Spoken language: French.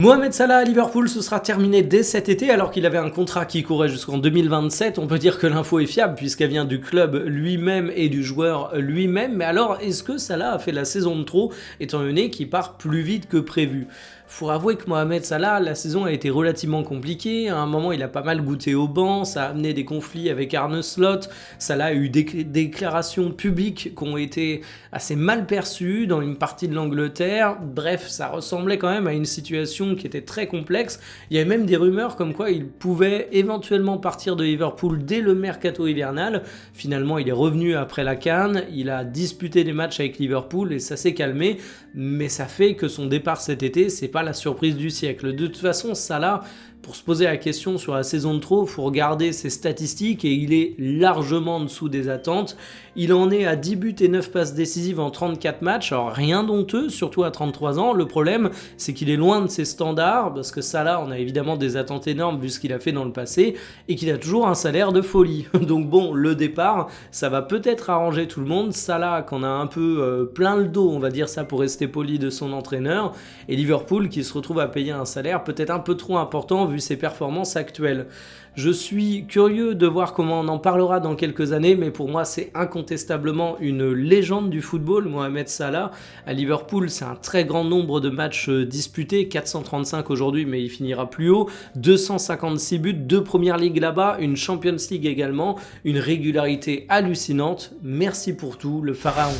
Mohamed Salah à Liverpool, ce sera terminé dès cet été alors qu'il avait un contrat qui courait jusqu'en 2027. On peut dire que l'info est fiable puisqu'elle vient du club lui-même et du joueur lui-même. Mais alors, est-ce que Salah a fait la saison de trop étant donné qu'il part plus vite que prévu? Faut avouer que Mohamed Salah, la saison a été relativement compliquée. À un moment, il a pas mal goûté au banc, ça a amené des conflits avec Arne Slot. Salah a eu des déclarations publiques qui ont été assez mal perçues dans une partie de l'Angleterre. Bref, ça ressemblait quand même à une situation qui était très complexe. Il y avait même des rumeurs comme quoi il pouvait éventuellement partir de Liverpool dès le mercato hivernal. Finalement, il est revenu après la CAN, il a disputé des matchs avec Liverpool et ça s'est calmé. Mais ça fait que son départ cet été, c'est pas la surprise du siècle. De toute façon, Salah, pour se poser la question sur la saison de trop, il faut regarder ses statistiques et il est largement en dessous des attentes. Il en est à 10 buts et 9 passes décisives en 34 matchs, alors rien d'honteux, surtout à 33 ans. Le problème, c'est qu'il est loin de ses standards, parce que Salah, on a évidemment des attentes énormes vu ce qu'il a fait dans le passé, et qu'il a toujours un salaire de folie. Donc bon, le départ, ça va peut-être arranger tout le monde. Salah, qu'on a un peu plein le dos, on va dire ça pour rester poli, de son entraîneur, et Liverpool qui se retrouve à payer un salaire peut-être un peu trop important vu ses performances actuelles. Je suis curieux de voir comment on en parlera dans quelques années, mais pour moi c'est incontestablement une légende du football, Mohamed Salah. À Liverpool, c'est un très grand nombre de matchs disputés, 435 aujourd'hui, mais il finira plus haut, 256 buts, 2 Première Ligue là-bas, une Champions League également, une régularité hallucinante. Merci pour tout, le pharaon.